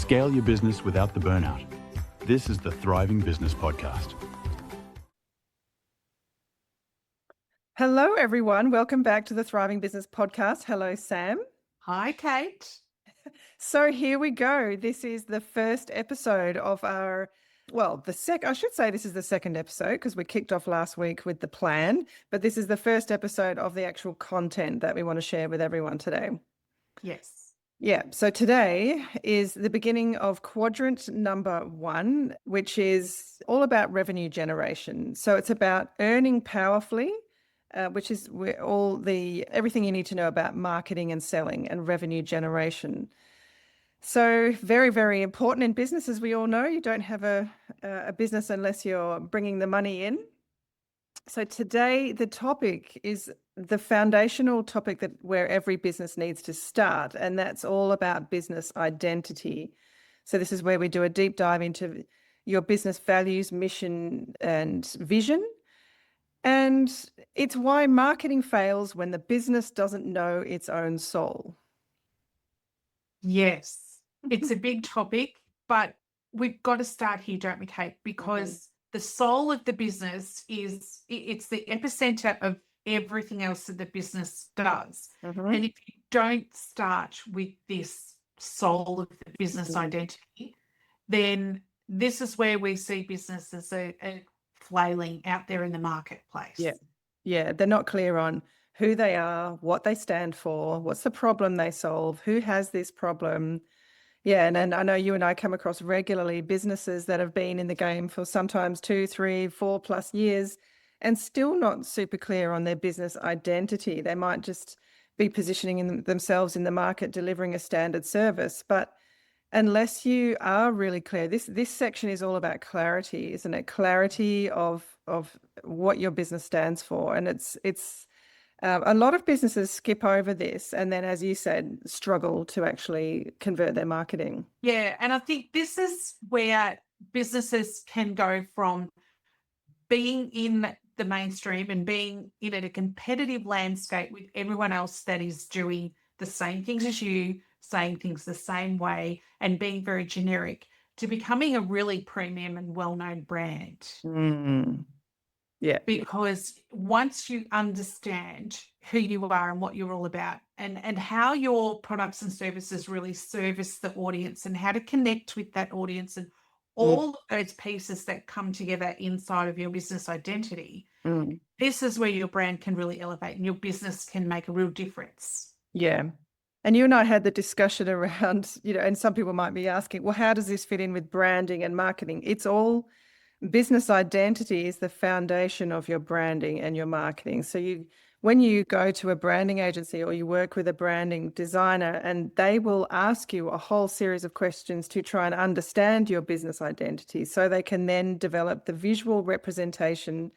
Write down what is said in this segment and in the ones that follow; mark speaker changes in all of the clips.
Speaker 1: Scale your business without the burnout. This is the Thriving Business Podcast.
Speaker 2: Hello, everyone. Welcome back to the Thriving Business Podcast. Hello, Sam.
Speaker 3: Hi, Kate.
Speaker 2: So here we go. This is the first episode of our, I should say this is the second episode because we kicked off last week with the plan, but this is the first episode of the actual content that we want to share with everyone today.
Speaker 3: Yes.
Speaker 2: Yeah, so today is the beginning of quadrant number 1, which is all about revenue generation. So it's about earning powerfully, which is everything you need to know about marketing and selling and revenue generation. So very, very important in business, as we all know. You don't have a business unless you're bringing the money in. So today the topic is the foundational topic where every business needs to start, and that's all about business identity. So this is where we do a deep dive into your business values, mission, and vision. And it's why marketing fails when the business doesn't know its own soul.
Speaker 3: Yes, it's a big topic, but we've got to start here, don't we, Kate? Because the soul of the business it's the epicenter of everything else that the business does. And if you don't start with this soul of the business identity, then this is where we see businesses are flailing out there in the marketplace.
Speaker 2: Yeah, they're not clear on who they are, what they stand for, what's the problem they solve, who has this problem. Yeah, and I know you and I come across regularly businesses that have been in the game for sometimes 2, 3, 4+ years and still not super clear on their business identity. They might just be positioning themselves in the market, delivering a standard service. But unless you are really clear, this section is all about clarity, isn't it? Clarity of what your business stands for. And it's a lot of businesses skip over this and then, as you said, struggle to actually convert their marketing.
Speaker 3: Yeah, and I think this is where businesses can go from being in the mainstream and being in a competitive landscape with everyone else that is doing the same things as you, saying things the same way and being very generic, to becoming a really premium and well-known brand.
Speaker 2: Yeah.
Speaker 3: Because once you understand who you are and what you're all about and how your products and services really service the audience and how to connect with that audience and all those pieces that come together inside of your business identity, this is where your brand can really elevate and your business can make a real difference.
Speaker 2: Yeah. And you and I had the discussion around, and some people might be asking, well, how does this fit in with branding and marketing? It's all business identity is the foundation of your branding and your marketing. So when you go to a branding agency or you work with a branding designer, and they will ask you a whole series of questions to try and understand your business identity so they can then develop the visual representation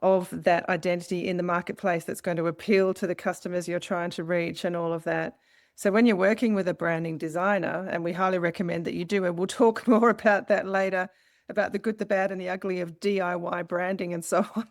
Speaker 2: of that identity in the marketplace that's going to appeal to the customers you're trying to reach and all of that. So when you're working with a branding designer, and we highly recommend that you do, and we'll talk more about that later, about the good, the bad, and the ugly of DIY branding and so on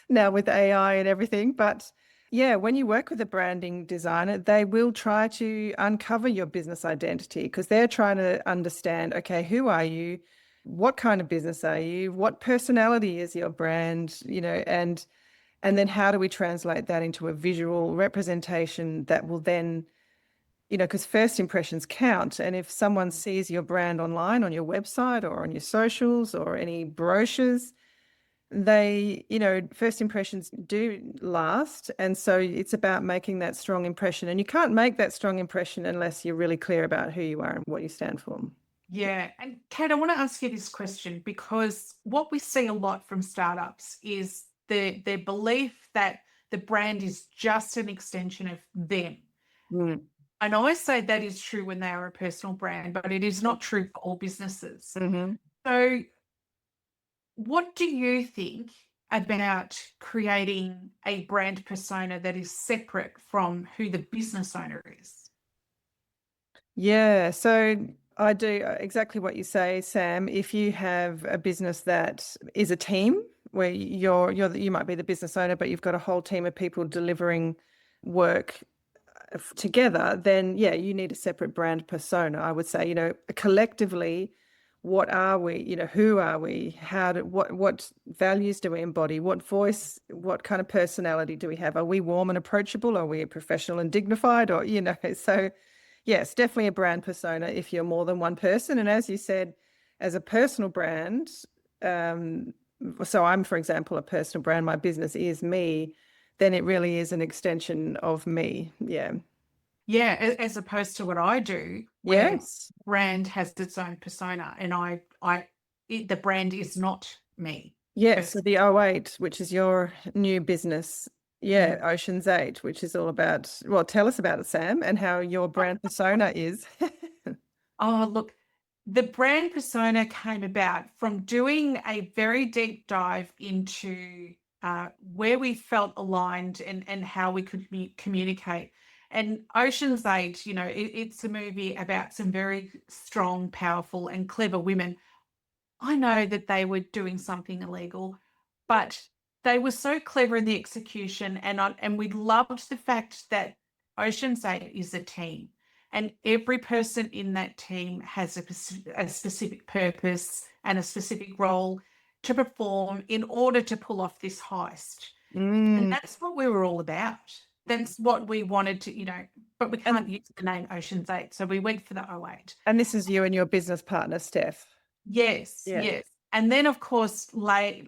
Speaker 2: now with AI and everything. But yeah, when you work with a branding designer, they will try to uncover your business identity because they're trying to understand, okay, who are you? What kind of business are you? What personality is your brand? And then how do we translate that into a visual representation that will then, because first impressions count. And if someone sees your brand online on your website or on your socials or any brochures, first impressions do last. And so it's about making that strong impression. And you can't make that strong impression unless you're really clear about who you are and what you stand for.
Speaker 3: Yeah. And Kate, I want to ask you this question because what we see a lot from startups is their belief that the brand is just an extension of them. And I say that is true when they are a personal brand, but it is not true for all businesses. So what do you think about creating a brand persona that is separate from who the business owner is?
Speaker 2: Yeah, so I do exactly what you say, Sam. If you have a business that is a team where you might be the business owner, but you've got a whole team of people delivering work together, then yeah, you need a separate brand persona. I would say, collectively, what are we? Who are we? What values do we embody? What voice, what kind of personality do we have? Are we warm and approachable? Are we professional and dignified? Or, so yes, definitely a brand persona if you're more than one person. And as you said, as a personal brand, so I'm, for example, a personal brand, my business is me, then it really is an extension of me. Yeah.
Speaker 3: Yeah, as opposed to what I do, where
Speaker 2: Yes.
Speaker 3: brand has its own persona, and the brand is not me.
Speaker 2: Yes. So the '08, which is your new business. Yeah. Ocean's 8, which is all about, well, tell us about it, Sam, and how your brand persona is.
Speaker 3: Oh, look, the brand persona came about from doing a very deep dive into where we felt aligned and how we could communicate. And Ocean's 8, it's a movie about some very strong, powerful, and clever women. I know that they were doing something illegal, but they were so clever in the execution, and we loved the fact that Ocean's 8 is a team, and every person in that team has a specific purpose and a specific role to perform in order to pull off this heist. And that's what we were all about. That's what we wanted to, but we can't use the name Ocean's 8, so we went for the '08.
Speaker 2: And this is you and your business partner, Steph.
Speaker 3: Yes,
Speaker 2: Yeah.
Speaker 3: yes. And then, of course, laid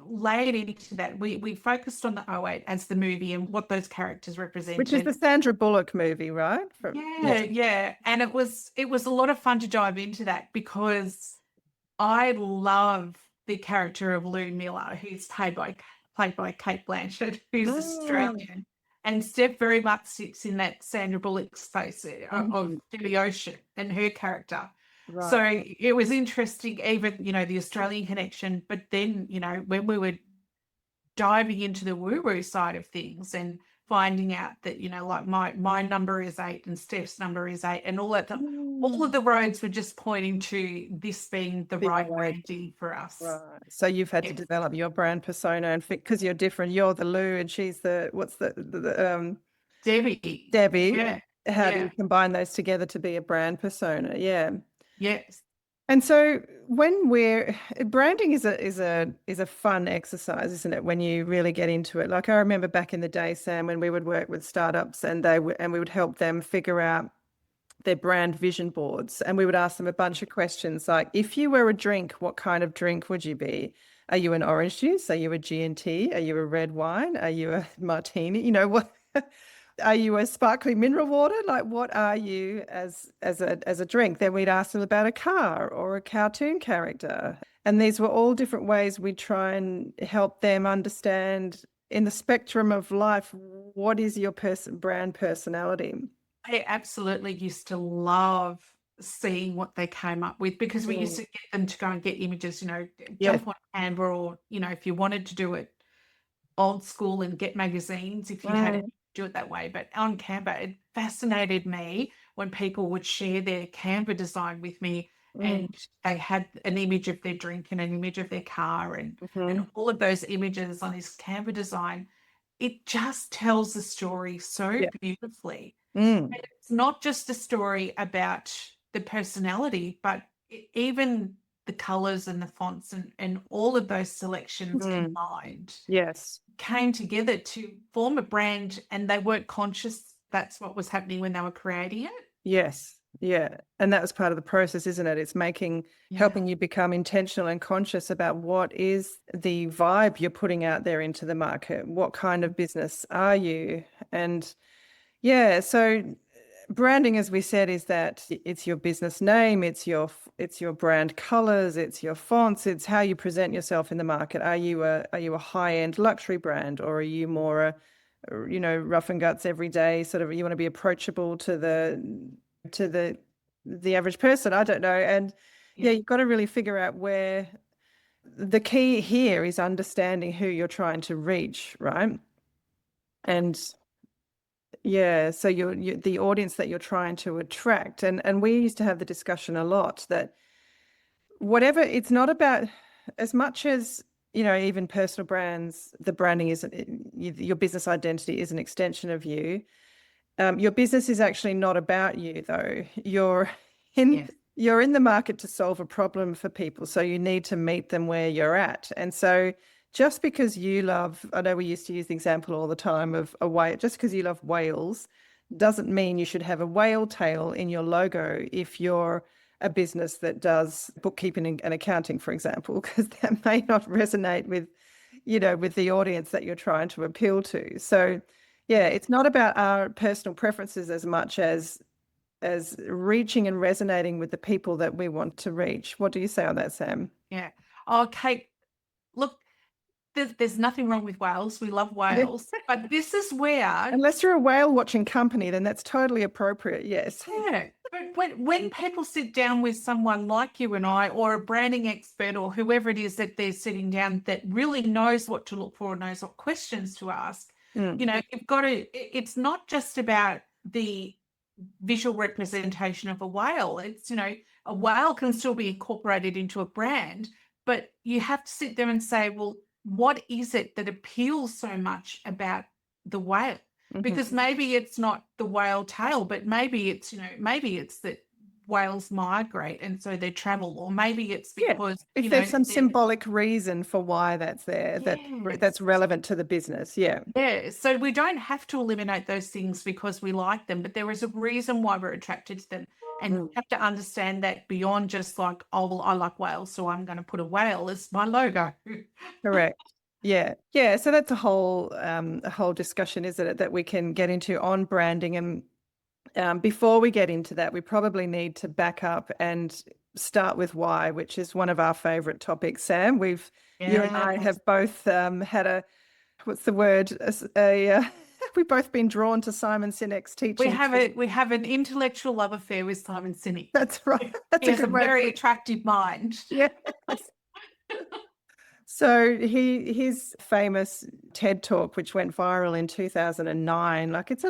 Speaker 3: into that, we focused on the '08 as the movie and what those characters represented.
Speaker 2: Which is the Sandra Bullock movie, right?
Speaker 3: Yeah. And it was a lot of fun to dive into that, because I love the character of Lou Miller, who's played by Kate Blanchett, who's Australian. And Steph very much sits in that Sandra Bullock space of the ocean and her character.
Speaker 2: Right.
Speaker 3: So it was interesting, even, the Australian connection, but then, when we were diving into the woo-woo side of things and finding out that, like my number is 8 and Steph's number is 8, and all of the roads were just pointing to this being the right branding for us.
Speaker 2: Right. So you've had to develop your brand persona, and because you're different, you're the Lou and she's the
Speaker 3: Debbie.
Speaker 2: Debbie. How do you combine those together to be a brand persona? Yeah.
Speaker 3: Yes.
Speaker 2: And so when branding is a fun exercise, isn't it? When you really get into it. Like I remember back in the day, Sam, when we would work with startups and we would help them figure out their brand vision boards, and we would ask them a bunch of questions like, if you were a drink, what kind of drink would you be? Are you an orange juice? Are you a G&T? Are you a red wine? Are you a martini? What? Are you a sparkling mineral water? Like, what are you as a drink? Then we'd ask them about a car or a cartoon character. And these were all different ways we try and help them understand, in the spectrum of life, what is your brand personality?
Speaker 3: I absolutely used to love seeing what they came up with, because we used to get them to go and get images, jump on Canva, or, if you wanted to do it old school and get magazines, if you had to do it that way. But on Canva, it fascinated me when people would share their Canva design with me, and they had an image of their drink and an image of their car, and all of those images on this Canva design. It just tells the story so beautifully. And it's not just a story about the personality, but even the colors and the fonts and all of those selections combined came together to form a brand, and they weren't conscious that's what was happening when they were creating it.
Speaker 2: Yes. Yeah. And that was part of the process, isn't it? It's helping you become intentional and conscious about what is the vibe you're putting out there into the market. What kind of business are you? And so branding, as we said, is that it's your business name, it's your brand colors, it's your fonts, it's how you present yourself in the market. Are you a high-end luxury brand, or are you more a rough and guts everyday sort of, you want to be approachable to the average person? I don't know. And you've got to really figure out where the key here is understanding who you're trying to reach, right? And so you're the audience that you're trying to attract. And we used to have the discussion a lot that whatever, it's not about, as much as, even personal brands, the branding isn't, your business identity is an extension of you. Your business is actually not about you, though. In
Speaker 3: Yes.
Speaker 2: you're in the market to solve a problem for people, so you need to meet them where you're at. And so just because you love, I know we used to use the example all the time of a whale, just because you love whales doesn't mean you should have a whale tail in your logo if you're a business that does bookkeeping and accounting, for example, because that may not resonate with, with the audience that you're trying to appeal to. So yeah, it's not about our personal preferences as much as reaching and resonating with the people that we want to reach. What do you say on that, Sam?
Speaker 3: Yeah. Okay. Look, there's nothing wrong with whales. We love whales. But this is where,
Speaker 2: Unless you're a whale watching company, then that's totally appropriate. Yes.
Speaker 3: yeah. But when people sit down with someone like you and I, or a branding expert, or whoever it is that they're sitting down that really knows what to look for, knows what questions to ask, you've got to, it's not just about the visual representation of a whale. It's, a whale can still be incorporated into a brand, but you have to sit there and say, well, what is it that appeals so much about the whale? Because maybe it's not the whale tail, but maybe it's, maybe it's that whales migrate and so they travel, or maybe it's because
Speaker 2: if there's some symbolic reason for why that's there, that's relevant to the business. Yeah.
Speaker 3: So we don't have to eliminate those things because we like them, but there is a reason why we're attracted to them. And you have to understand that beyond just like, oh, well, I like whales, so I'm going to put a whale as my logo.
Speaker 2: Correct. Yeah. Yeah. So that's a whole discussion, isn't it, that we can get into on branding. And before we get into that, we probably need to back up and start with why, which is one of our favorite topics, Sam. You and I have both had what's the word? We've both been drawn to Simon Sinek's teaching.
Speaker 3: We have an intellectual love affair with Simon Sinek.
Speaker 2: That's right. That's
Speaker 3: he has a very attractive mind.
Speaker 2: Yeah. So his famous TED Talk, which went viral in 2009, like it's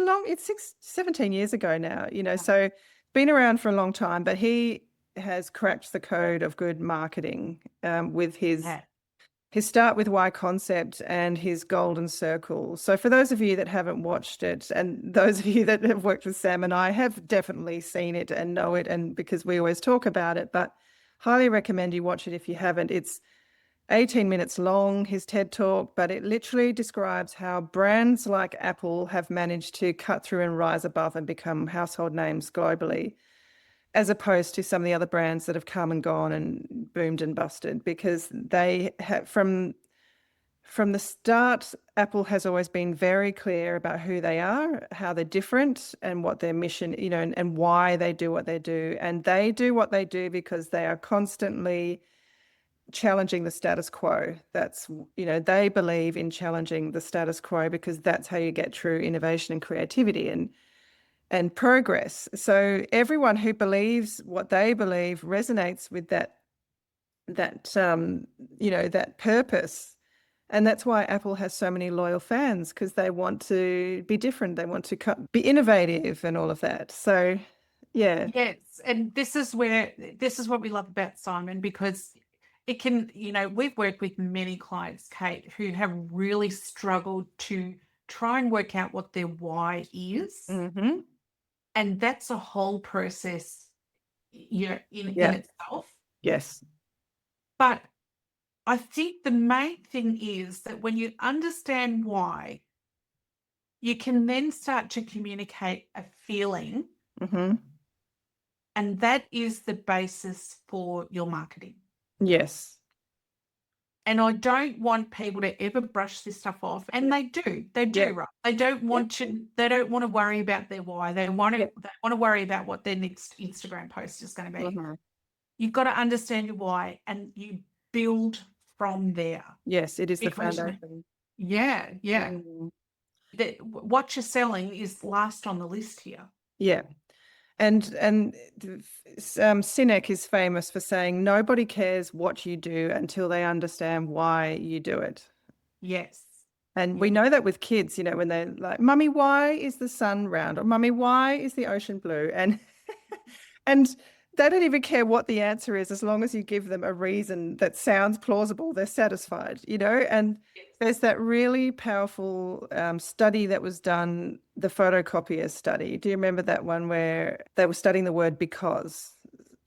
Speaker 2: 17 years ago now, so been around for a long time, but he has cracked the code of good marketing with his start with why concept and his golden circle. So for those of you that haven't watched it, and those of you that have worked with Sam and I have definitely seen it and know it, and because we always talk about it, but highly recommend you watch it if you haven't. It's 18 minutes long, his TED Talk, but it literally describes how brands like Apple have managed to cut through and rise above and become household names globally, as opposed to some of the other brands that have come and gone and boomed and busted, because they have, from the start, Apple has always been very clear about who they are, how they're different, and what their mission, and why they do what they do. And they do what they do because they are constantly challenging the status quo. That's, they believe in challenging the status quo because that's how you get true innovation and creativity and progress. So everyone who believes what they believe resonates with that purpose. And that's why Apple has so many loyal fans, because they want to be different. They want to be innovative and all of that. So yeah.
Speaker 3: Yes. And this is what we love about Simon, because it can, we've worked with many clients, Kate, who have really struggled to try and work out what their why is.
Speaker 2: Mm-hmm.
Speaker 3: And that's a whole process, in itself.
Speaker 2: Yes.
Speaker 3: But I think the main thing is that when you understand why, you can then start to communicate a feeling.
Speaker 2: Mm-hmm.
Speaker 3: And that is the basis for your marketing.
Speaker 2: Yes.
Speaker 3: And I don't want people to ever brush this stuff off. And they do, right? They don't want to worry about their why. They want to worry about what their next Instagram post is going to be.
Speaker 2: Mm-hmm.
Speaker 3: You've got to understand your why, and you build from there.
Speaker 2: Yes, it is the foundation.
Speaker 3: Yeah. What you're selling is last on the list here.
Speaker 2: Yeah. And Sinek is famous for saying, nobody cares what you do until they understand why you do it.
Speaker 3: Yes.
Speaker 2: And we know that with kids, when they're like, Mummy, why is the sun round? Or Mummy, why is the ocean blue? And They don't even care what the answer is, as long as you give them a reason that sounds plausible, they're satisfied, And there's that really powerful study that was done, the photocopier study. Do you remember that one where they were studying the word because?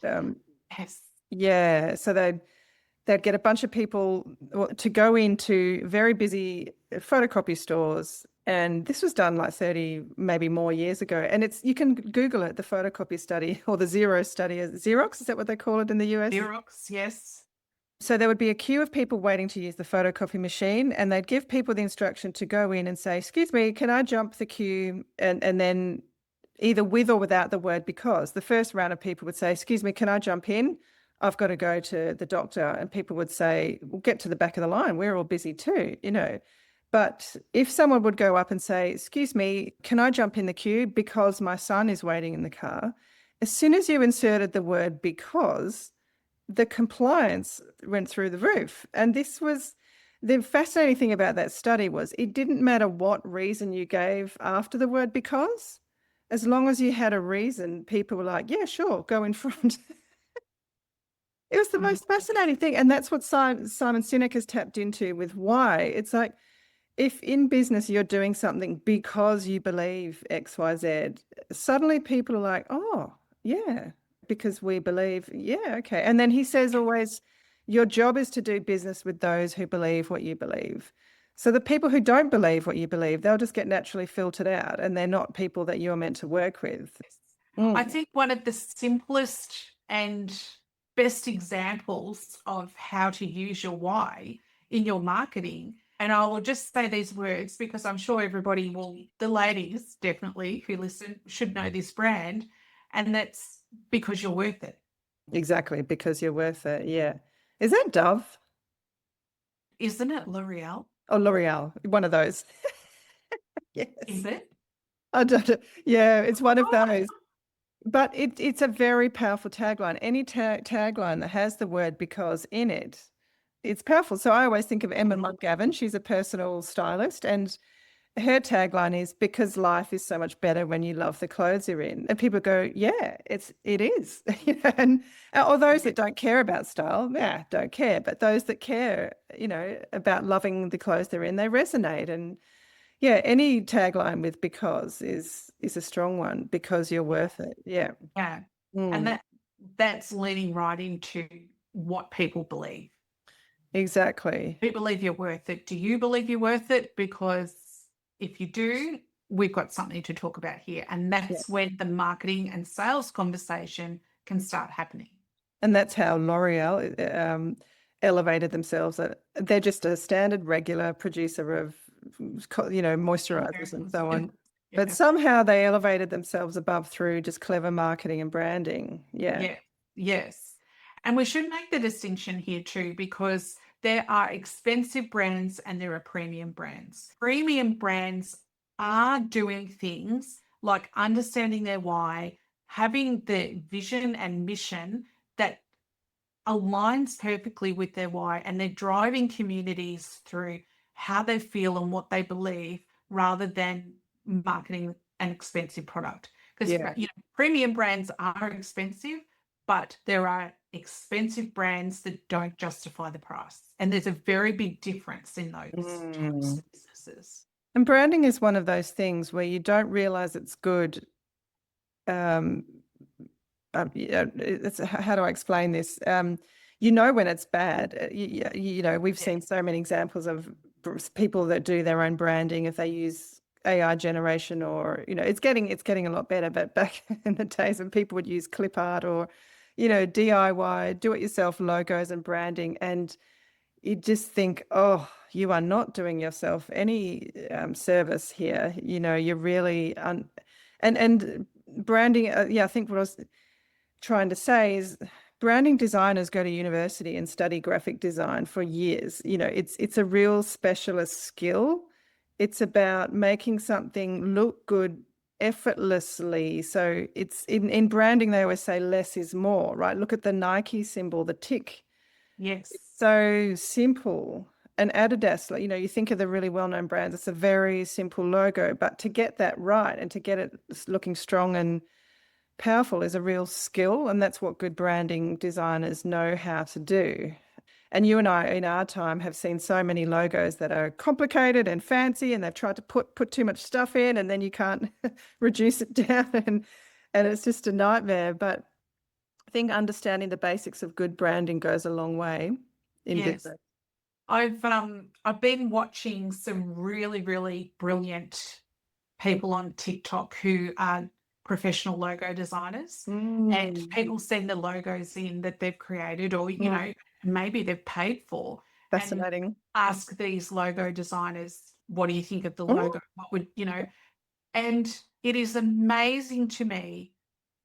Speaker 3: Yes.
Speaker 2: Yeah. So they'd get a bunch of people to go into very busy photocopy stores. And this was done like 30, maybe more years ago. And you can Google it, the photocopy study or the Xerox study. Xerox, is that what they call it in the US?
Speaker 3: Xerox, yes.
Speaker 2: So there would be a queue of people waiting to use the photocopy machine, and they'd give people the instruction to go in and say, excuse me, can I jump the queue? And then either with or without the word because. The first round of people would say, excuse me, can I jump in? I've got to go to the doctor. And people would say, well, get to the back of the line. We're all busy too, But if someone would go up and say, excuse me, can I jump in the queue because my son is waiting in the car? As soon as you inserted the word because, the compliance went through the roof. And this was the fascinating thing about that study was it didn't matter what reason you gave after the word because, as long as you had a reason, people were like, yeah, sure, go in front. It was the most fascinating thing. And that's what Simon Sinek has tapped into with why. It's like, if in business you're doing something because you believe X, Y, Z, suddenly people are like, oh, yeah, because we believe, yeah, okay. And then he says always, your job is to do business with those who believe what you believe. So the people who don't believe what you believe, they'll just get naturally filtered out, and they're not people that you're meant to work with.
Speaker 3: I think one of the simplest and best examples of how to use your why in your marketing, and I will just say these words because I'm sure everybody the ladies definitely who listen should know this brand, and that's because you're worth it.
Speaker 2: Exactly, because you're worth it. Yeah. Is that Dove?
Speaker 3: Isn't it L'Oreal?
Speaker 2: Oh, L'Oreal, one of those. Yes.
Speaker 3: Is it?
Speaker 2: I don't know. Yeah, it's one of those. But it's a very powerful tagline. Any tagline that has the word because in it, it's powerful. So I always think of Emma Montgavin. She's a personal stylist, and her tagline is because life is so much better when you love the clothes you're in. And people go, yeah, it is. And or those that don't care about style, yeah, don't care. But those that care, about loving the clothes they're in, they resonate. And yeah, any tagline with because is a strong one, because you're worth it. Yeah.
Speaker 3: Yeah. And that's leaning right into what people believe.
Speaker 2: Exactly.
Speaker 3: Do you believe you're worth it? Do you believe you're worth it? Because if you do, we've got something to talk about here. And that's when the marketing and sales conversation can start happening.
Speaker 2: And that's how L'Oreal elevated themselves. They're just a standard regular producer of, moisturizers and so on.
Speaker 3: Yeah.
Speaker 2: But somehow they elevated themselves above through just clever marketing and branding. Yeah.
Speaker 3: Yes. And we should make the distinction here too, because there are expensive brands and there are premium brands. Premium brands are doing things like understanding their why, having the vision and mission that aligns perfectly with their why, and they're driving communities through how they feel and what they believe rather than marketing an expensive product. Because premium brands are expensive, but there are expensive brands that don't justify the price. And there's a very big difference in those types of businesses.
Speaker 2: And branding is one of those things where you don't realize it's good. It's, how do I explain this? When it's bad. We've seen so many examples of people that do their own branding if they use AI generation, or it's getting a lot better. But back in the days when people would use clip art or DIY, do-it-yourself logos and branding, and you just think, oh, you are not doing yourself any service here. You're really and branding. I think what I was trying to say is branding designers go to university and study graphic design for years. It's a real specialist skill. It's about making something look good effortlessly. So it's in branding, they always say less is more, right? Look at the Nike symbol, the tick.
Speaker 3: Yes.
Speaker 2: It's so simple. And Adidas, you think of the really well-known brands, it's a very simple logo, but to get that right and to get it looking strong and powerful, is a real skill, and that's what good branding designers know how to do. And you and I, in our time, have seen so many logos that are complicated and fancy, and they've tried to put too much stuff in, and then you can't reduce it down, and it's just a nightmare. But I think understanding the basics of good branding goes a long way in
Speaker 3: Yes.
Speaker 2: business.
Speaker 3: I've been watching some really, really brilliant people on TikTok who are professional logo designers, and people send the logos in that they've created, or maybe they've paid for, and
Speaker 2: Fascinating.
Speaker 3: ask these logo designers, what do you think of the logo? What would and it is amazing to me.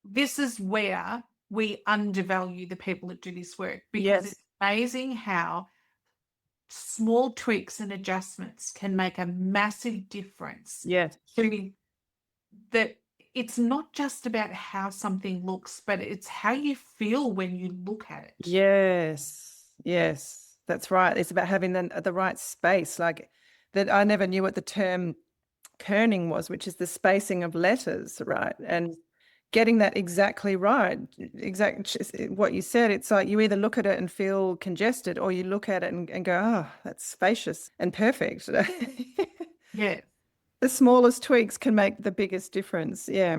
Speaker 3: This is where we undervalue the people that do this work, because
Speaker 2: Yes.
Speaker 3: it's amazing how small tweaks and adjustments can make a massive difference.
Speaker 2: Yes.
Speaker 3: To that, it's not just about how something looks, but it's how you feel when you look at it.
Speaker 2: Yes. Yes. That's right. It's about having the right space. Like that, I never knew what the term kerning was, which is the spacing of letters, right? And getting that exactly right, exactly what you said. It's like you either look at it and feel congested, or you look at it and go, oh, that's spacious and perfect.
Speaker 3: Yeah,
Speaker 2: The smallest tweaks can make the biggest difference. Yeah.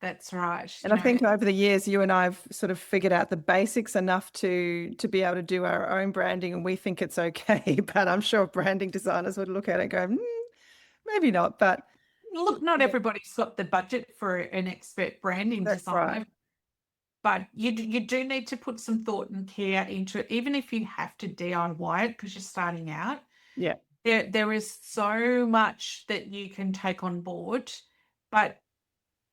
Speaker 3: that's right.
Speaker 2: And I think over the years, you and I have sort of figured out the basics enough to be able to do our own branding, and we think it's okay. But I'm sure branding designers would look at it and go, maybe not. But
Speaker 3: look, not everybody's got the budget for an expert branding
Speaker 2: that's
Speaker 3: designer,
Speaker 2: right.
Speaker 3: but you do need to put some thought and care into it, even if you have to DIY it because you're starting out.
Speaker 2: Yeah.
Speaker 3: There is so much that you can take on board, but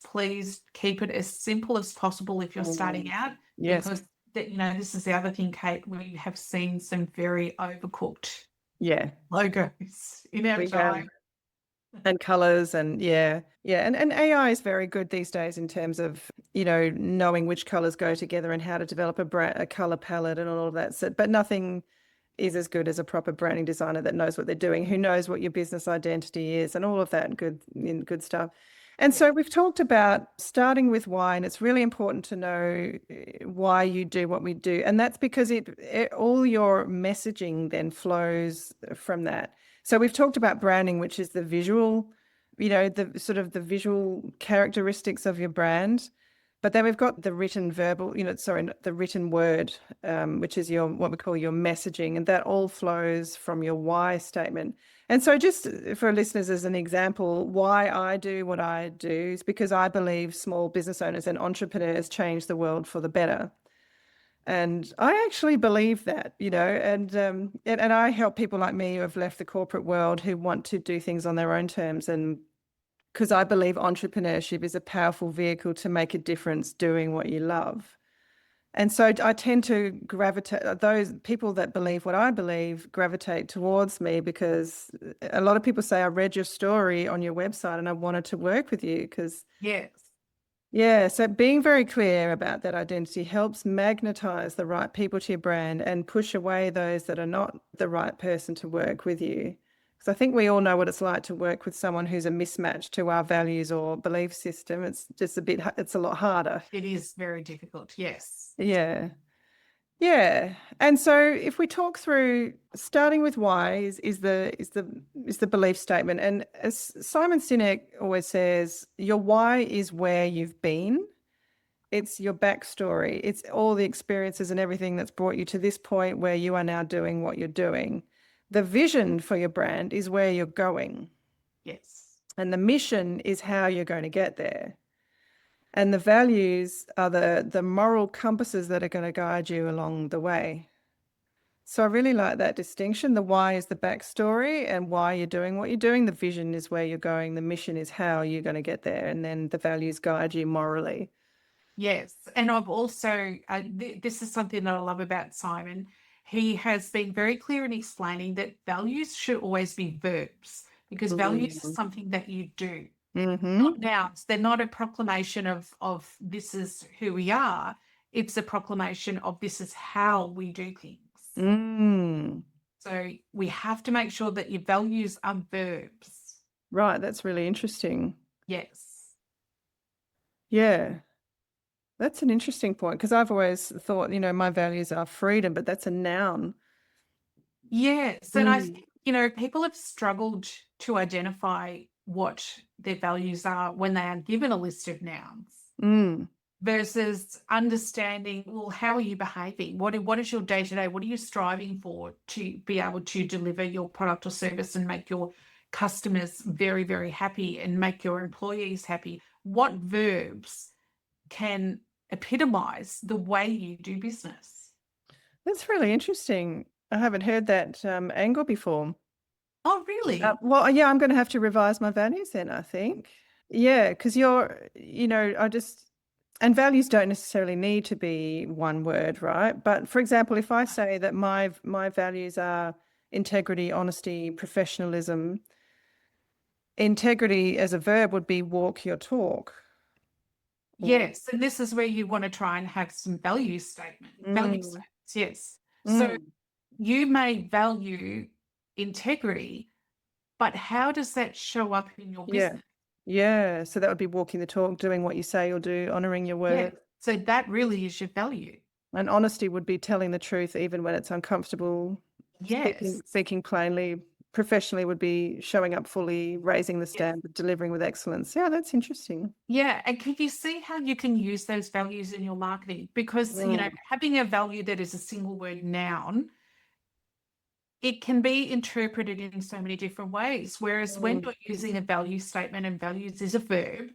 Speaker 3: please keep it as simple as possible if you're starting out.
Speaker 2: Yes.
Speaker 3: Because this is the other thing, Kate. We have seen some very overcooked logos in our time.
Speaker 2: And colors, and and AI is very good these days in terms of knowing which colors go together and how to develop a color palette and all of that. So, but nothing is as good as a proper branding designer that knows what they're doing, who knows what your business identity is, and all of that good stuff. And so we've talked about starting with why, and it's really important to know why you do what we do, and that's because all your messaging then flows from that. So we've talked about branding, which is the visual, the sort of the visual characteristics of your brand. But then we've got the written the written word, which is what we call your messaging, and that all flows from your why statement. And so just for listeners, as an example, why I do what I do is because I believe small business owners and entrepreneurs change the world for the better. And I actually believe that, and I help people like me who have left the corporate world, who want to do things on their own terms. And because I believe entrepreneurship is a powerful vehicle to make a difference doing what you love. And so I tend to gravitate, those people that believe what I believe gravitate towards me, because a lot of people say, I read your story on your website and I wanted to work with you because so being very clear about that identity helps magnetize the right people to your brand and push away those that are not the right person to work with you. Because I think we all know what it's like to work with someone who's a mismatch to our values or belief system. It's just it's a lot harder.
Speaker 3: It is very difficult. Yes.
Speaker 2: Yeah. Yeah. And so if we talk through, starting with why is the belief statement. And as Simon Sinek always says, your why is where you've been. It's your backstory. It's all the experiences and everything that's brought you to this point where you are now doing what you're doing. The vision for your brand is where you're going.
Speaker 3: Yes.
Speaker 2: And the mission is how you're going to get there. And the values are the moral compasses that are going to guide you along the way. So I really like that distinction. The why is the backstory and why you're doing what you're doing. The vision is where you're going. The mission is how you're going to get there. And then the values guide you morally.
Speaker 3: Yes. And I've also, this is something that I love about Simon. He has been very clear in explaining that values should always be verbs, because values is something that you do. Not nouns. They're not a proclamation of this is who we are. It's a proclamation of this is how we do things. So we have to make sure that your values are verbs.
Speaker 2: Right. That's really interesting.
Speaker 3: Yes.
Speaker 2: Yeah. That's an interesting point because I've always thought, my values are freedom, but that's a noun.
Speaker 3: Yes. And I
Speaker 2: Mm.
Speaker 3: think, people have struggled to identify what their values are when they are given a list of nouns
Speaker 2: Mm.
Speaker 3: versus understanding, well, how are you behaving? What is your day to day? What are you striving for to be able to deliver your product or service and make your customers very, very happy and make your employees happy? What verbs can epitomize the way you do business?
Speaker 2: That's really interesting. I haven't heard that angle before.
Speaker 3: Oh, really?
Speaker 2: Well, yeah, I'm going to have to revise my values then, I think. Yeah, because and values don't necessarily need to be one word, right? But for example, if I say that my values are integrity, honesty, professionalism, integrity as a verb would be walk your talk.
Speaker 3: Yes, and this is where you want to try and have some value
Speaker 2: Mm,
Speaker 3: statements, yes. So
Speaker 2: mm,
Speaker 3: you may value integrity, but how does that show up in your
Speaker 2: yeah.
Speaker 3: business?
Speaker 2: Yeah. So that would be walking the talk, doing what you say you'll do, honoring your
Speaker 3: Yeah.
Speaker 2: word.
Speaker 3: So that really is your value.
Speaker 2: And honesty would be telling the truth even when it's uncomfortable,
Speaker 3: Yes.
Speaker 2: speaking plainly. Professionally would be showing up fully, raising the
Speaker 3: Yes.
Speaker 2: standard, delivering with excellence. Yeah, that's interesting.
Speaker 3: Yeah. And can you see how you can use those values in your marketing? Because,
Speaker 2: Mm,
Speaker 3: having a value that is a single word noun, it can be interpreted in so many different ways. Whereas when
Speaker 2: mm,
Speaker 3: you're using a value statement and values is a verb,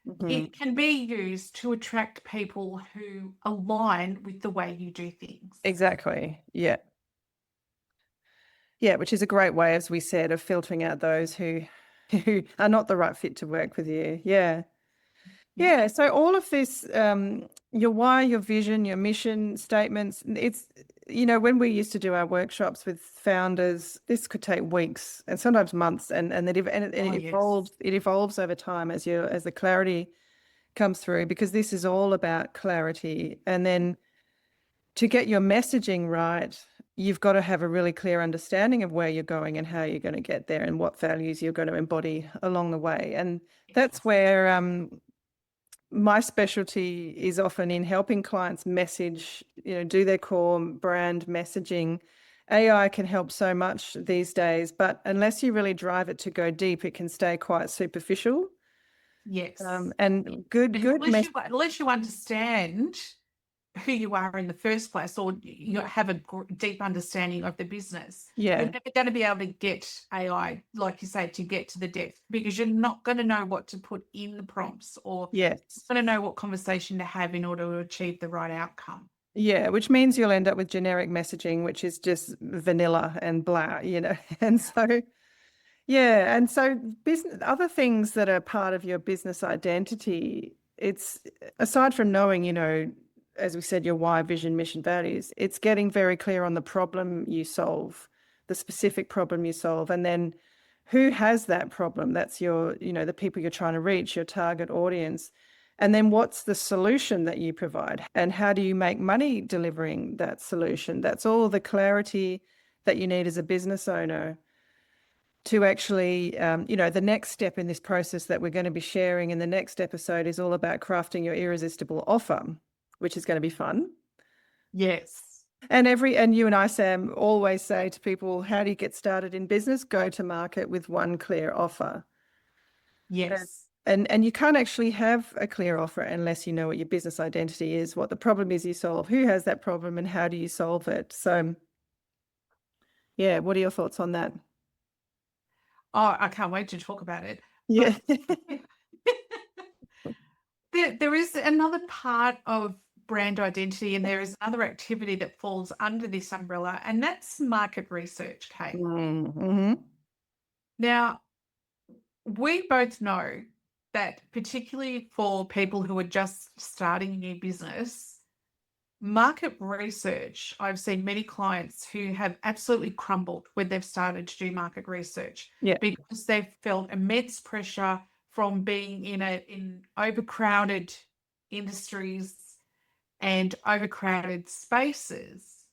Speaker 2: mhm.
Speaker 3: it can be used to attract people who align with the way you do things.
Speaker 2: Exactly. Yeah. Yeah, which is a great way, as we said, of filtering out those who who are not the right fit to work with you. Yeah. Yeah, so all of this, your why, your vision, your mission statements, when we used to do our workshops with founders, this could take weeks and sometimes months, and
Speaker 3: Oh,
Speaker 2: it
Speaker 3: yes.
Speaker 2: evolves over time as the clarity comes through, because this is all about clarity. And then to get your messaging right, you've got to have a really clear understanding of where you're going and how you're going to get there and what values you're going to embody along the way. And that's where my specialty is often in helping clients message, do their core brand messaging. AI can help so much these days, but unless you really drive it to go deep, it can stay quite superficial.
Speaker 3: Yes.
Speaker 2: And
Speaker 3: But
Speaker 2: good
Speaker 3: unless you understand who you are in the first place, or you have a deep understanding of the business, you're
Speaker 2: yeah,
Speaker 3: never going to be able to get AI, like you say, to get to the depth, because you're not going to know what to put in the prompts, or
Speaker 2: yes,
Speaker 3: going to know what conversation to have in order to achieve the right outcome.
Speaker 2: yeah, which means you'll end up with generic messaging, which is just vanilla and blah, and so. Yeah, and so business, other things that are part of your business identity, it's aside from knowing, as we said, your why, vision, mission, values, it's getting very clear on the problem you solve, the specific problem you solve, and then who has that problem? That's the people you're trying to reach, your target audience. And then what's the solution that you provide? And how do you make money delivering that solution? That's all the clarity that you need as a business owner to actually, the next step in this process that we're going to be sharing in the next episode is all about crafting your irresistible offer, which is going to be fun.
Speaker 3: Yes.
Speaker 2: And you and I, Sam, always say to people, how do you get started in business? Go to market with one clear offer.
Speaker 3: Yes.
Speaker 2: And you can't actually have a clear offer unless you know what your business identity is, what the problem is you solve, who has that problem, and how do you solve it. So, yeah, what are your thoughts on that?
Speaker 3: Oh, I can't wait to talk about it.
Speaker 2: Yeah.
Speaker 3: But there is another part of brand identity, and there is another activity that falls under this umbrella, and that's market research, Kate.
Speaker 2: Mm-hmm.
Speaker 3: Now, we both know that, particularly for people who are just starting a new business, market research, I've seen many clients who have absolutely crumbled when they've started to do market research
Speaker 2: Yeah.
Speaker 3: because they've felt immense pressure from being in overcrowded industries and overcrowded spaces.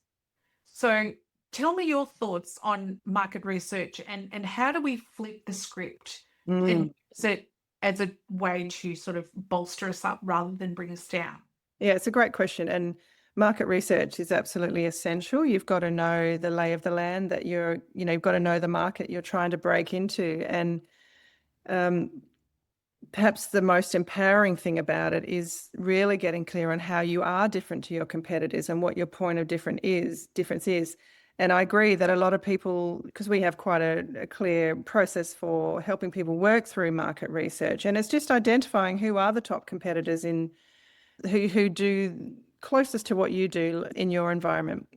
Speaker 3: So tell me your thoughts on market research, and how do we flip the script and
Speaker 2: Mm.
Speaker 3: use it as a way to sort of bolster us up rather than bring us down?
Speaker 2: Yeah, it's a great question. And market research is absolutely essential. You've got to know the lay of the land that you've got to know the market you're trying to break into. And um, perhaps the most empowering thing about it is really getting clear on how you are different to your competitors and what your point of difference is. And I agree that a lot of people, because we have quite a clear process for helping people work through market research, and it's just identifying who are the top competitors who do closest to what you do in your environment.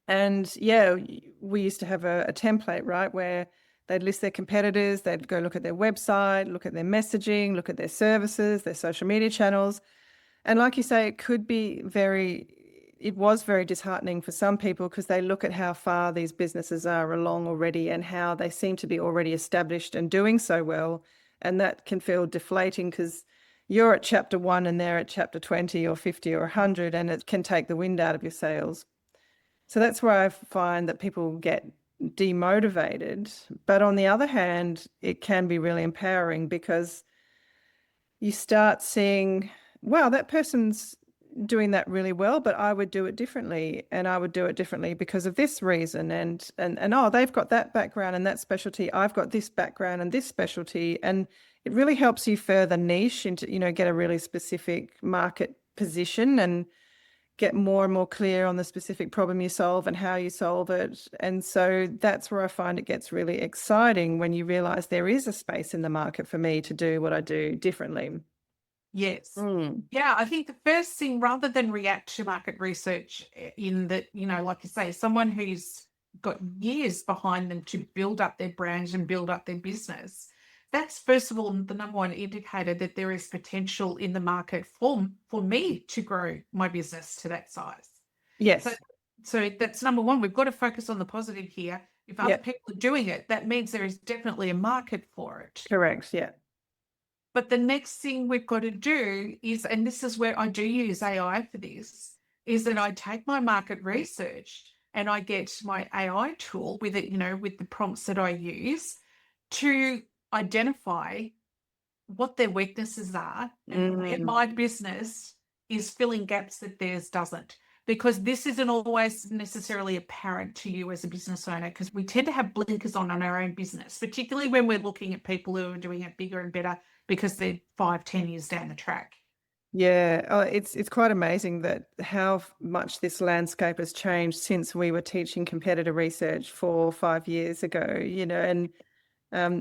Speaker 2: And yeah, we used to have a template, right, where they'd list their competitors, they'd go look at their website, look at their messaging, look at their services, their social media channels. And like you say, it was very disheartening for some people because they look at how far these businesses are along already and how they seem to be already established and doing so well. And that can feel deflating because you're at chapter 1 and they're at chapter 20 or 50 or 100, and it can take the wind out of your sails. So that's where I find that people get demotivated. But on the other hand, it can be really empowering because you start seeing, wow, that person's doing that really well, but I would do it differently, and I would do it differently because of this reason. And oh, they've got that background and that specialty. I've got this background and this specialty. And it really helps you further niche into, get a really specific market position and get more and more clear on the specific problem you solve and how you solve it. And so that's where I find it gets really exciting when you realize there is a space in the market for me to do what I do differently.
Speaker 3: Yes.
Speaker 2: Mm.
Speaker 3: Yeah, I think the first thing, rather than react to market research in that, like you say, someone who's got years behind them to build up their brand and build up their business, that's first of all the number one indicator that there is potential in the market for me to grow my business to that size.
Speaker 2: Yes.
Speaker 3: So that's number one. We've got to focus on the positive here. If other
Speaker 2: Yep.
Speaker 3: people are doing it, that means there is definitely a market for it.
Speaker 2: Correct. Yeah.
Speaker 3: But the next thing we've got to do is, and this is where I do use AI for this, is that I take my market research and I get my AI tool with it, with the prompts that I use to identify what their weaknesses are and where my business is filling gaps that theirs doesn't. Because this isn't always necessarily apparent to you as a business owner, because we tend to have blinkers on our own business, particularly when we're looking at people who are doing it bigger and better because they're 5-10 years down the track.
Speaker 2: Yeah, it's quite amazing that how much this landscape has changed since we were teaching competitor research 4 or 5 years ago, and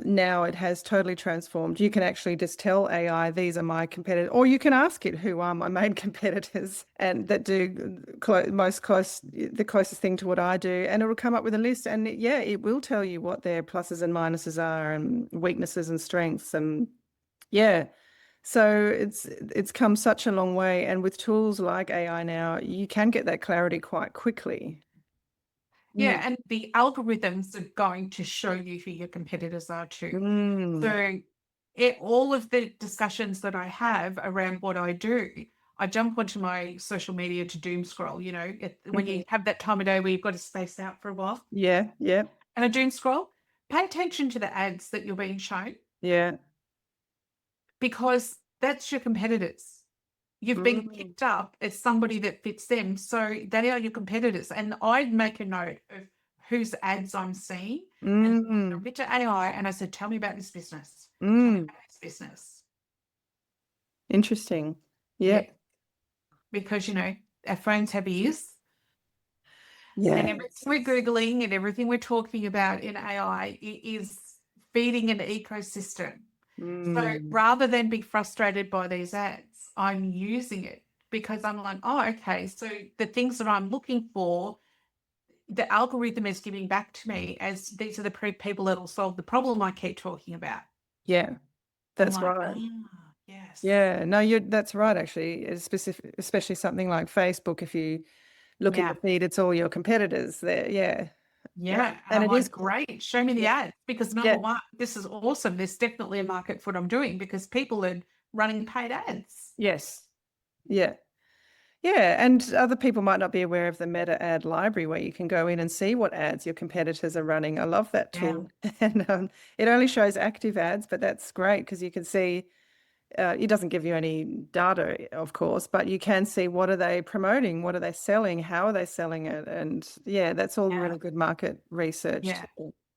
Speaker 2: now it has totally transformed. You can actually just tell AI, these are my competitors, or you can ask it, who are my main competitors, and that do the closest thing to what I do, and it will come up with a list. And it will tell you what their pluses and minuses are, and weaknesses and strengths, and yeah. So it's come such a long way, and with tools like AI now, you can get that clarity quite quickly.
Speaker 3: Yeah, and the algorithms are going to show you who your competitors are too. So all of the discussions that I have around what I do, I jump onto my social media to doom scroll, when you have that time of day where you've got to space out for a while.
Speaker 2: Yeah, yeah.
Speaker 3: And I doom scroll, pay attention to the ads that you're being shown.
Speaker 2: Yeah.
Speaker 3: Because that's your competitors. You've been picked up as somebody that fits them. So they are your competitors. And I'd make a note of whose ads I'm seeing. And I went to AI and I said, tell me about this business. Tell me about this business.
Speaker 2: Interesting. Yeah.
Speaker 3: Because, our phones have ears.
Speaker 2: Yeah.
Speaker 3: And everything we're Googling and everything we're talking about in AI is feeding an ecosystem. So rather than be frustrated by these ads, I'm using it because I'm like, oh, okay. So the things that I'm looking for, the algorithm is giving back to me as these are the people that will solve the problem I keep talking about.
Speaker 2: Yeah, that's right.
Speaker 3: Yes.
Speaker 2: Yeah, no, that's right. Actually, especially something like Facebook. If you look in the feed, it's all your competitors there. Yeah.
Speaker 3: Yeah.
Speaker 2: And
Speaker 3: I'm
Speaker 2: it is
Speaker 3: great. Show me the ads because number one, this is awesome. There's definitely a market for what I'm doing because people are running paid ads.
Speaker 2: Yes. Yeah. Yeah. And other people might not be aware of the meta ad library where you can go in and see what ads your competitors are running. I love that tool. And it only shows active ads, but that's great because you can see it doesn't give you any data, of course, but you can see what are they promoting, what are they selling, how are they selling it, and yeah, that's all really good market research.
Speaker 3: Yeah.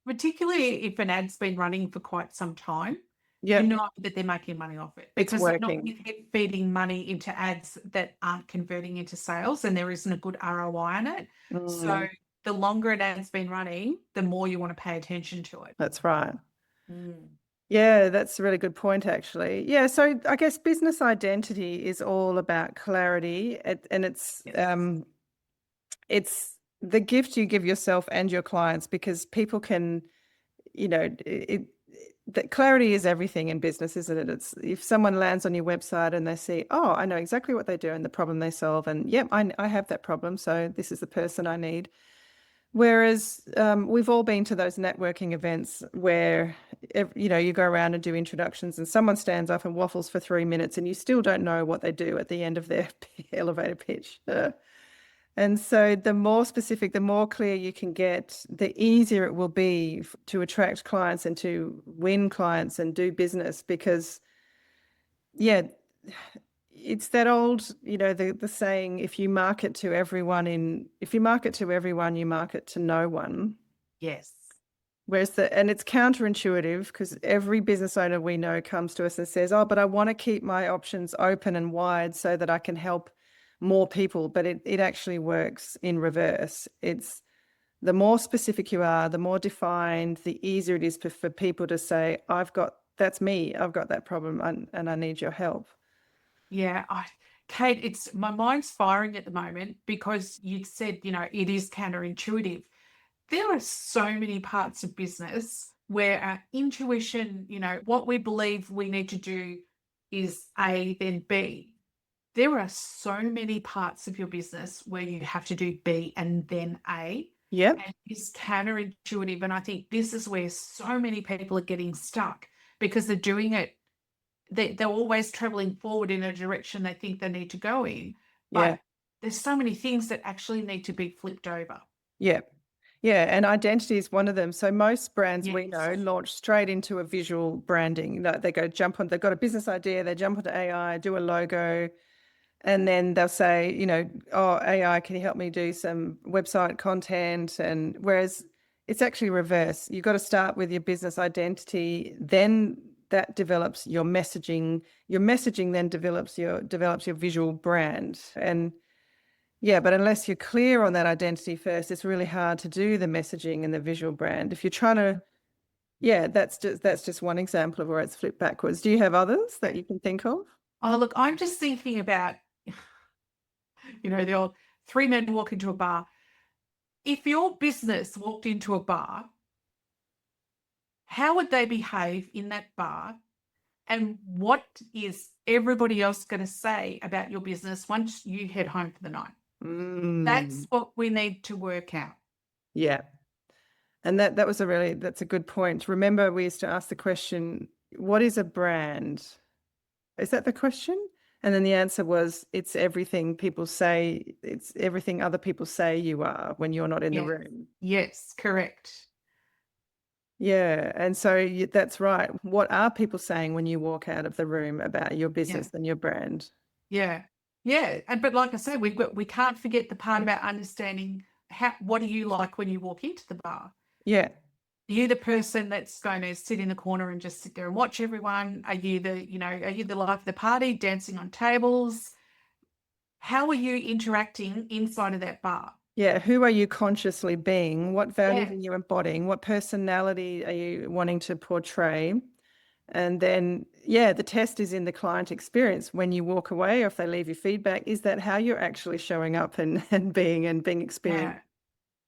Speaker 3: Particularly if an ad's been running for quite some time,
Speaker 2: Yeah,
Speaker 3: you know that they're making money off it,
Speaker 2: it's
Speaker 3: because they're not
Speaker 2: working.
Speaker 3: feeding money into ads that aren't converting into sales, and there isn't a good ROI on it. So the longer an ad's been running, the more you want to pay attention to it.
Speaker 2: That's right. Yeah, that's a really good point, actually. Yeah, so I guess business identity is all about clarity, and it's the gift you give yourself and your clients, because people can, that clarity is everything in business, isn't it? It's if someone lands on your website and they see, oh, I know exactly what they do and the problem they solve, and yep, I have that problem, so this is the person I need. Whereas we've all been to those networking events where, you go around and do introductions and someone stands up and waffles for 3 minutes and you still don't know what they do at the end of their elevator pitch. And so the more specific, the more clear you can get, the easier it will be to attract clients and to win clients and do business, because, yeah, it's that old, the saying, if you market to everyone, you market to no one.
Speaker 3: Yes.
Speaker 2: And it's counterintuitive, because every business owner we know comes to us and says, oh, but I want to keep my options open and wide so that I can help more people. But it actually works in reverse. It's the more specific you are, the more defined, the easier it is for people to say, that's me, I've got that problem and I need your help.
Speaker 3: Yeah, Kate, it's my mind's firing at the moment, because you said, it is counterintuitive. There are so many parts of business where our intuition, what we believe we need to do is A, then B. There are so many parts of your business where you have to do B and then A.
Speaker 2: Yeah.
Speaker 3: And it's counterintuitive. And I think this is where so many people are getting stuck, because they're doing it. They're always traveling forward in a direction they think they need to go in. But there's so many things that actually need to be flipped over.
Speaker 2: Yeah. Yeah, and identity is one of them. So most brands we know
Speaker 3: Yes.
Speaker 2: launch straight into a visual branding. They've got a business idea, they jump onto AI, do a logo, and then they'll say, oh, AI, can you help me do some website content? And whereas it's actually reverse. You've got to start with your business identity, then that develops your messaging. Your messaging then develops your visual brand. And yeah, but unless you're clear on that identity first, it's really hard to do the messaging and the visual brand. If you're trying to, that's just one example of where it's flipped backwards. Do you have others that you can think of?
Speaker 3: Oh, look, I'm just thinking about, the old 3 men walk into a bar. If your business walked into a bar, how would they behave in that bar? And what is everybody else going to say about your business once you head home for the night? That's what we need to work out.
Speaker 2: Yeah. And that's a good point. Remember, we used to ask the question, what is a brand? Is that the question? And then the answer was, it's everything other people say you are when you're not in the room.
Speaker 3: Yes, correct.
Speaker 2: Yeah. And so that's right. What are people saying when you walk out of the room about your business and your brand?
Speaker 3: Yeah. Yeah. But like I said, we can't forget the part about understanding what do you like when you walk into the bar?
Speaker 2: Yeah.
Speaker 3: Are you the person that's going to sit in the corner and just sit there and watch everyone? Are you the life of the party, dancing on tables? How are you interacting inside of that bar?
Speaker 2: Yeah, who are you consciously being? What values are you embodying? What personality are you wanting to portray? And then, the test is in the client experience. When you walk away, or if they leave you feedback, is that how you're actually showing up and being experienced?
Speaker 3: Yeah.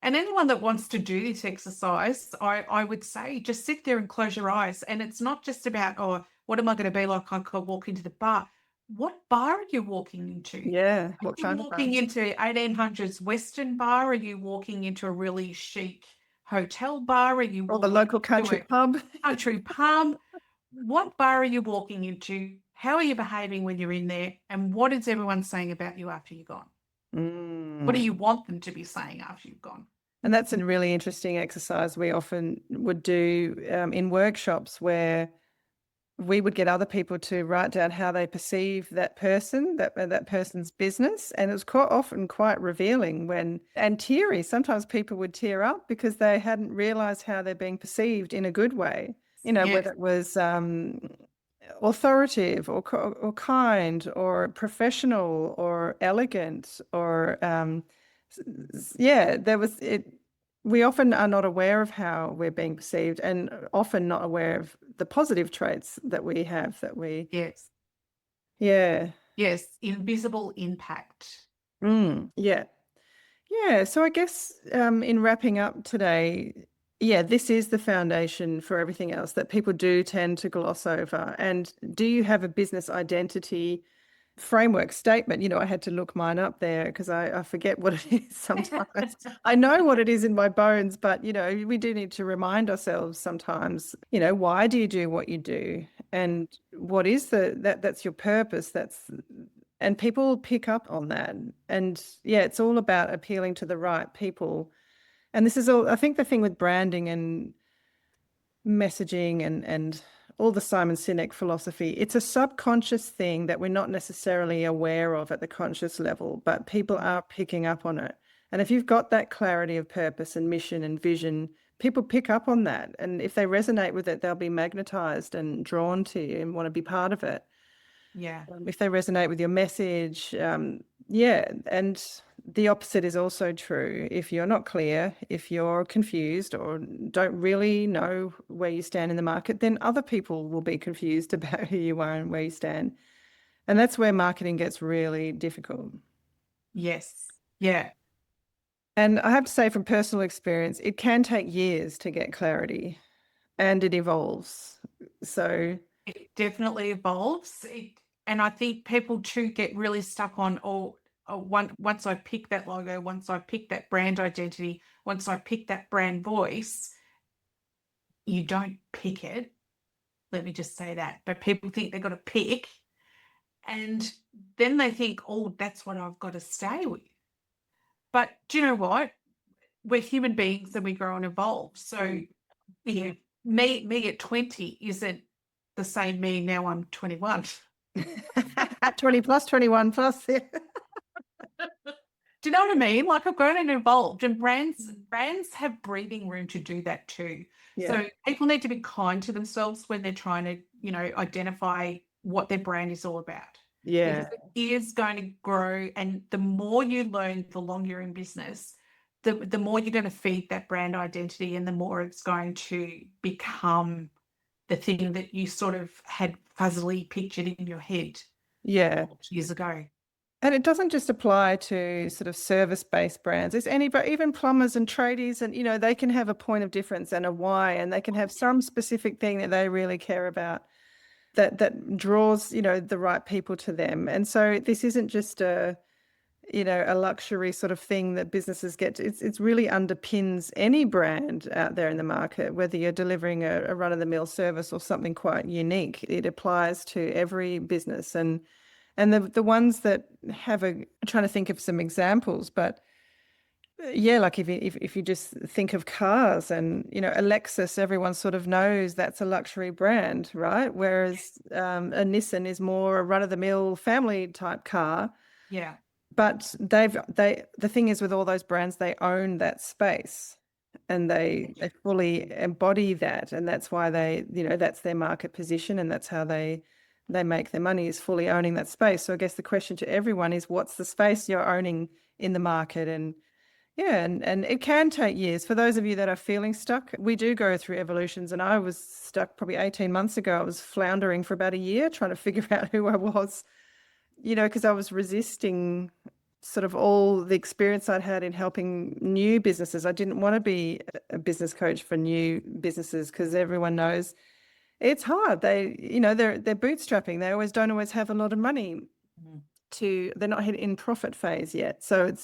Speaker 3: And anyone that wants to do this exercise, I would say just sit there and close your eyes. And it's not just about, oh, what am I going to be like? I could walk into the bar. What bar are you walking into?
Speaker 2: Yeah.
Speaker 3: Are you walking into 1800s Western bar? Are you walking into a really chic hotel bar? Are you
Speaker 2: or the local country pub?
Speaker 3: Country pub. What bar are you walking into? How are you behaving when you're in there? And what is everyone saying about you after you're gone? What do you want them to be saying after you've gone?
Speaker 2: And that's a really interesting exercise we often would do in workshops, where we would get other people to write down how they perceive that person, that person's business. And it was quite often quite revealing and teary. Sometimes people would tear up because they hadn't realized how they're being perceived in a good way,
Speaker 3: Yes.
Speaker 2: whether it was authoritative or kind or professional or elegant or there was it. We often are not aware of how we're being perceived and often not aware of the positive traits that we have
Speaker 3: Yes.
Speaker 2: yeah.
Speaker 3: Yes. Invisible impact.
Speaker 2: Yeah. Yeah. So I guess in wrapping up today, this is the foundation for everything else that people do tend to gloss over. And do you have a business identity framework statement? I had to look mine up there because I forget what it is sometimes. I know what it is in my bones, but we do need to remind ourselves sometimes, why do you do what you do? And what is that's your purpose? And people pick up on that. And it's all about appealing to the right people. And this is all, I think the thing with branding and messaging and all the Simon Sinek philosophy, it's a subconscious thing that we're not necessarily aware of at the conscious level, but people are picking up on it. And if you've got that clarity of purpose and mission and vision, people pick up on that. And if they resonate with it, they'll be magnetized and drawn to you and want to be part of it.
Speaker 3: Yeah.
Speaker 2: If they resonate with your message, and the opposite is also true. If you're not clear, if you're confused or don't really know where you stand in the market, then other people will be confused about who you are and where you stand. And that's where marketing gets really difficult.
Speaker 3: Yes. Yeah.
Speaker 2: And I have to say from personal experience, it can take years to get clarity and it evolves. So
Speaker 3: It definitely evolves. And I think people too get really stuck on, once I pick that logo, once I pick that brand identity, once I pick that brand voice, you don't pick it. Let me just say that. But people think they've got to pick. And then they think, oh, that's what I've got to stay with. But do you know what? We're human beings and we grow and evolve. So me at 20 isn't the same me now I'm 21.
Speaker 2: 20 plus, 21 plus. Yeah.
Speaker 3: Do you know what I mean? Like I've grown and evolved, and brands have breathing room to do that too.
Speaker 2: Yeah.
Speaker 3: So people need to be kind to themselves when they're trying to, identify what their brand is all about.
Speaker 2: Yeah.
Speaker 3: Because it is going to grow, and the more you learn, the longer you're in business, the more you're going to feed that brand identity, and the more it's going to become the thing that you sort of had fuzzily pictured in your head years ago.
Speaker 2: And it doesn't just apply to sort of service-based brands. It's anybody, even plumbers and tradies, and they can have a point of difference and a why, and they can have some specific thing that they really care about that draws, the right people to them. And so this isn't just a luxury sort of thing that businesses get. It's really underpins any brand out there in the market, whether you're delivering a run-of-the-mill service or something quite unique. It applies to every business. And the ones that have I'm trying to think of some examples, but like if you just think of cars and, a Lexus, everyone sort of knows that's a luxury brand, right? Whereas a Nissan is more a run-of-the-mill family type car.
Speaker 3: Yeah.
Speaker 2: But the thing is with all those brands, they own that space and they fully embody that. And that's why that's their market position, and that's how they make their money, is fully owning that space. So I guess the question to everyone is, what's the space you're owning in the market? And and it can take years. For those of you that are feeling stuck, we do go through evolutions. And I was stuck probably 18 months ago. I was floundering for about a year trying to figure out who I was, because I was resisting sort of all the experience I'd had in helping new businesses. I didn't want to be a business coach for new businesses because everyone knows it's hard. They're bootstrapping. They don't always have a lot of money they're not in profit phase yet. So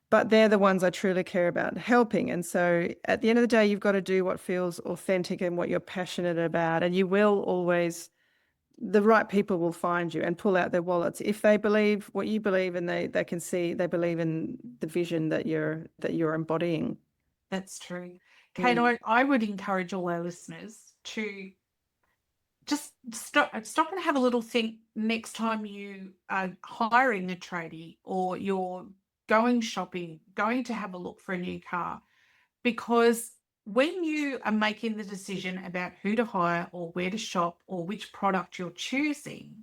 Speaker 2: but they're the ones I truly care about helping. And so at the end of the day, you've got to do what feels authentic and what you're passionate about. And you will always, the right people will find you and pull out their wallets if they believe what you believe, and they can see, they believe in the vision that you're embodying.
Speaker 3: That's true. Kate, I would encourage all our listeners to just stop and have a little think next time you are hiring a tradie or you're going shopping, going to have a look for a new car. Because when you are making the decision about who to hire or where to shop or which product you're choosing,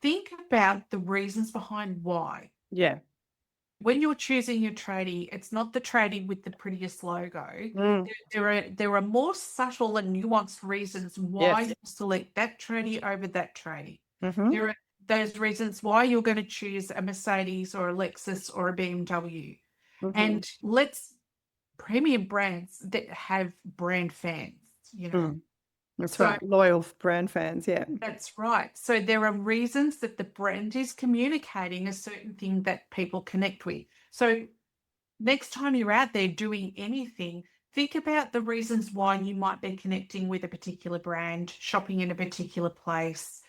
Speaker 3: think about the reasons behind why.
Speaker 2: Yeah.
Speaker 3: When you're choosing your tradie, it's not the tradie with the prettiest logo.
Speaker 2: Mm.
Speaker 3: There are more subtle and nuanced reasons why
Speaker 2: Yes.
Speaker 3: you select that tradie over that tradie.
Speaker 2: Mm-hmm.
Speaker 3: There are those reasons why you're going to choose a Mercedes or a Lexus or a BMW.
Speaker 2: Mm-hmm.
Speaker 3: And let's premium brands that have brand fans, you know.
Speaker 2: Mm. That's
Speaker 3: So
Speaker 2: right. Loyal brand fans. Yeah.
Speaker 3: that's right. So there are reasons that the brand is communicating a certain thing that people connect with. So next time you're out there doing anything, think about the reasons why you might be connecting with a particular brand, shopping in a particular place,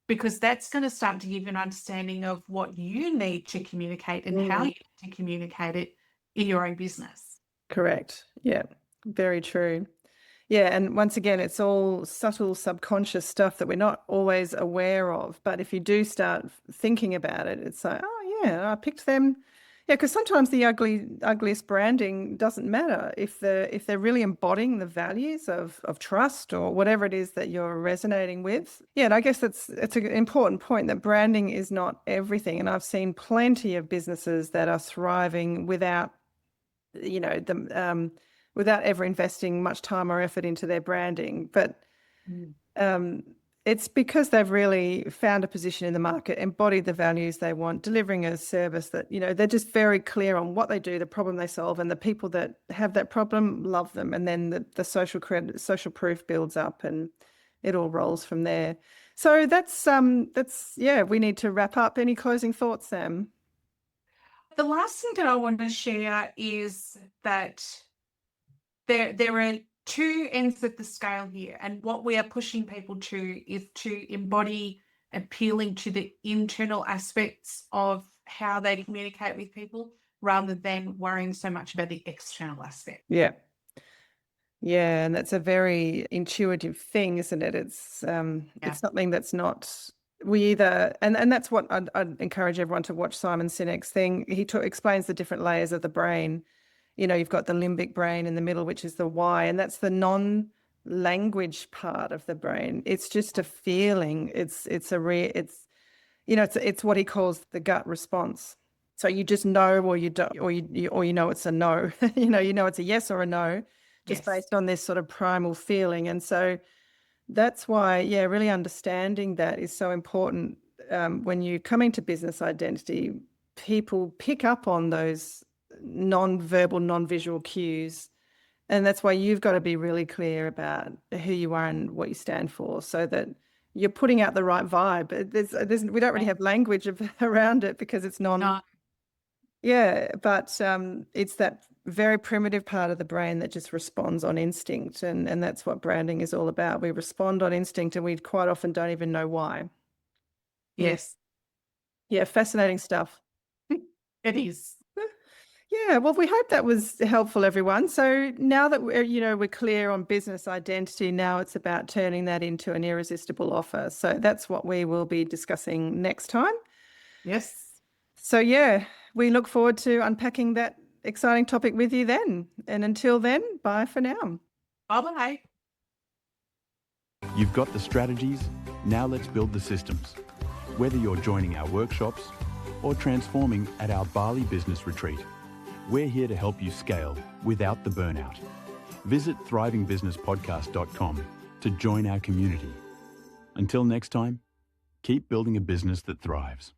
Speaker 3: because that's going to start to give you an understanding of what you need to communicate and how you need to communicate it in your own business.
Speaker 2: Correct. Yeah. Very true. Yeah. And once again, it's all subtle subconscious stuff that we're not always aware of. But if you do start thinking about it, it's like, oh, yeah, I picked them. Yeah, because sometimes the ugliest branding doesn't matter if they're really embodying the values of trust or whatever it is that you're resonating with. Yeah, and I guess it's an important point that branding is not everything. And I've seen plenty of businesses that are thriving without, you know, without ever investing much time or effort into their branding. But it's because they've really found a position in the market, embodied the values they want, delivering a service that, you know, they're just very clear on what they do, the problem they solve, and the people that have that problem love them. And then the social credit, social proof builds up and it all rolls from there. So that's yeah, we need to wrap up. Any closing thoughts, Sam?
Speaker 3: The last thing that I want to share is that there are two ends of the scale here, and what we are pushing people to is to embody appealing to the internal aspects of how they communicate with people rather than worrying so much about the external aspect.
Speaker 2: Yeah. Yeah, and that's a very intuitive thing, isn't it? It's something that's not we either and that's what I'd encourage everyone to watch Simon Sinek's thing. He explains the different layers of the brain. You know, you've got the limbic brain in the middle, which is the why, and that's the non-language part of the brain. It's just a feeling. It's what he calls the gut response. So you just know, or you don't, or you know it's a no. you know it's a yes or a no, just based on this sort of primal feeling. And so that's why, yeah, really understanding that is so important. When you come into business identity, people pick up on those non-verbal, non-visual cues. And that's why you've got to be really clear about who you are and what you stand for, so that you're putting out the right vibe. We don't really have language around it because it's yeah, but it's that very primitive part of the brain that just responds on instinct. And that's what branding is all about. We respond on instinct and we quite often don't even know why.
Speaker 3: Yes.
Speaker 2: Yeah, fascinating stuff.
Speaker 3: It is.
Speaker 2: Yeah, well, we hope that was helpful, everyone. So now that we're clear on business identity, now it's about turning that into an irresistible offer. So that's what we will be discussing next time.
Speaker 3: Yes.
Speaker 2: So yeah, we look forward to unpacking that exciting topic with you then. And until then, bye for now.
Speaker 3: Bye-bye.
Speaker 1: You've got the strategies, now let's build the systems. Whether you're joining our workshops or transforming at our Bali Business Retreat, we're here to help you scale without the burnout. Visit thrivingbusinesspodcast.com to join our community. Until next time, keep building a business that thrives.